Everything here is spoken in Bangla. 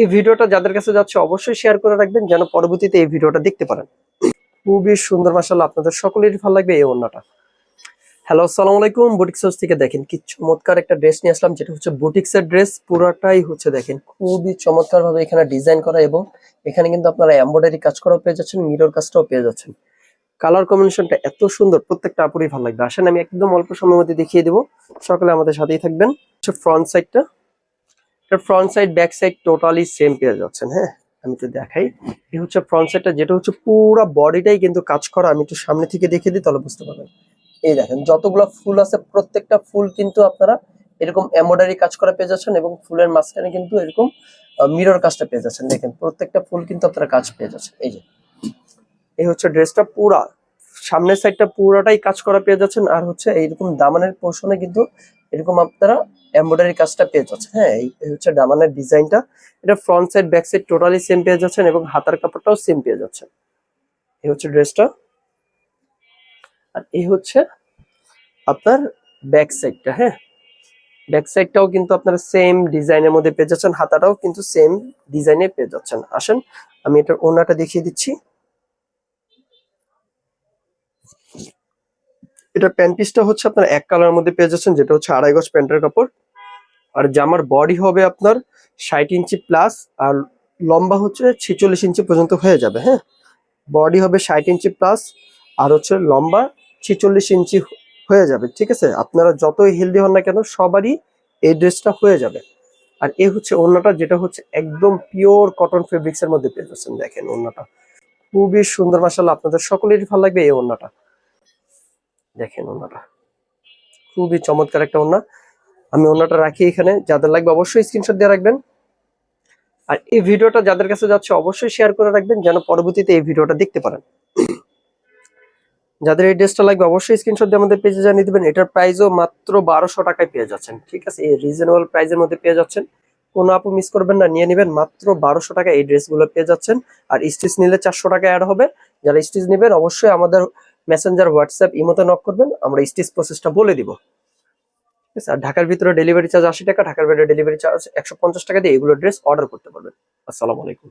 এই ভিডিওটা যাদের কাছে যাচ্ছে অবশ্যই শেয়ার করে রাখবেন যেন পরবর্তীতে এই ভিডিওটা দেখতে পারেন। খুবই সুন্দর, মাশাআল্লাহ, আপনাদের সকলেরই ভালো লাগবে এই ওড়নাটা। হ্যালো, আসসালামু আলাইকুম। বুটিক্স হাউস থেকে দেখেন কি চমৎকার একটা ড্রেস নিয়ে আসলাম, যেটা হচ্ছে বুটিক্সের ড্রেস। পুরাটাই হচ্ছে দেখেন খুবই চমৎকার ভাবে এখানে ডিজাইন করা, এবং এখানে কিন্তু আপনারা এমব্রয়ডারি কাজ করাও পেয়ে যাচ্ছেন, মিরর কাজটাও পেয়ে যাচ্ছেন। কালার কম্বিনেশনটা এত সুন্দর, প্রত্যেকটা আপুরই ভালো লাগবে। আসেন আমি একদম অল্প সময়ের মধ্যে দেখিয়ে দেবো, সকালে আমাদের সাথেই থাকবেন। ফ্রন্ট সাইডটা, front side back side totally same পেয়ে যাচ্ছেন। হ্যাঁ, আমি তো দেখাই। এই হচ্ছে ফ্রন্ট সাইডটা, যেটা হচ্ছে পুরো বডিটাই কিন্তু কাজ করা। আমি একটু সামনে থেকে দেখিয়ে দিই, তাহলে বুঝতে পারবেন। এই দেখেন যতগুলো ফুল আছে, প্রত্যেকটা ফুল কিন্তু আপনারা এরকম এমব্রয়ডারি কাজ করা পেয়ে যাচ্ছেন, এবং ফুলের মাঝখানে কিন্তু এরকম মিরর কাজটা পেয়ে যাচ্ছেন। দেখেন প্রত্যেকটা ফুল কিন্তু আপনারা কাজ পেয়ে যাচ্ছেন। এই যে এই হচ্ছে ড্রেসটা, পুরা সামনের সাইডটা পুরাটাই কাজ করা পেয়ে যাচ্ছেন, আর হচ্ছে এইরকম দামানের পোর্শনে কিন্তু এরকম আপনারা এমব্রয়ডারি কাজটা পেয়ে যাচ্ছেন। হ্যাঁ, এই হচ্ছে দামানের ডিজাইনটা। এটা front side back side totally same পেয়ে যাচ্ছেন, এবং হাতার কাপড়টাও সেম পেয়ে যাচ্ছেন। এই হচ্ছে ড্রেসটা, আর এই হচ্ছে আপনার ব্যাক সাইডটা। হ্যাঁ, ব্যাক সাইডটাও কিন্তু আপনারা সেম ডিজাইনের মধ্যে পেয়ে যাচ্ছেন, হাতাটাও কিন্তু সেম ডিজাইনে পেয়ে যাচ্ছেন। আসেন আমি এটার ওড়নাটা দেখিয়ে দিচ্ছি। এটা প্যান্ট পিসটা হচ্ছে আপনার এক কালার মধ্যে পেয়ে যাচ্ছেন, যেটা হচ্ছে 2.5 গজ প্যান্টের কাপড়। আর জামার বডি হবে আপনার 60 ইঞ্চি প্লাস, আর লম্বা হচ্ছে 46 ইঞ্চি পর্যন্ত হয়ে যাবে। হ্যাঁ, বডি হবে 60 ইঞ্চি প্লাস, আর হচ্ছে লম্বা 46 ইঞ্চি হয়ে যাবে। ঠিক আছে, আপনারা যতই হেলদি হন না কেন সবারই এই ড্রেসটা হয়ে যাবে। আর এ হচ্ছে ওড়নাটা, যেটা হচ্ছে একদম পিওর কটন ফেব্রিক্স এর মধ্যে পেয়ে যাচ্ছেন। দেখেন ওড়নাটা খুবই সুন্দর, মাশাআল্লাহ, আপনাদের সকলেরই ভালো লাগবে এই ওড়নাটা। দেখেন ওড়নাটা খুবই চমৎকার একটা ওড়না। আমি ওড়নাটা রাখি এখানে, যাদের লাগবে অবশ্যই স্ক্রিনশট দিয়ে রাখবেন। আর এই ভিডিওটা যাদের কাছে যাচ্ছে অবশ্যই শেয়ার করে রাখবেন যেন পরবর্তীতে এই ভিডিওটা দেখতে পারেন। যাদের এই ড্রেসটা লাগবে অবশ্যই স্ক্রিনশট দিয়ে আমাদের পেজে জানিয়ে দিবেন। এটার প্রাইসও মাত্র 1200 টাকায় পেয়ে যাচ্ছেন। ঠিক আছে, এই রিজনেবল প্রাইসের মধ্যে পেয়ে যাচ্ছেন। কোনো আপু মিস করবেন না, নিয়ে নেবেন। মাত্র 1200 টাকা এই ড্রেসগুলো পেয়ে যাচ্ছেন। আর স্টিচ নিলে 400 টাকা অ্যাড হবে। যারা স্টিচ নেবেন অবশ্যই আমাদের মেসেঞ্জার, হোয়াটসঅ্যাপ, ইমোতে নক করবেন, আমরা স্টিচ প্রসেসটা বলে দিব। ঠিক আছে, আর ঢাকার ভিতরে ডেলিভারি চার্জ 80 টাকা, ঢাকার বাইরে ডেলিভারি চার্জ 150 টাকা দিয়ে এগুলো ড্রেস অর্ডার করতে পারবেন। আসসালামু আলাইকুম।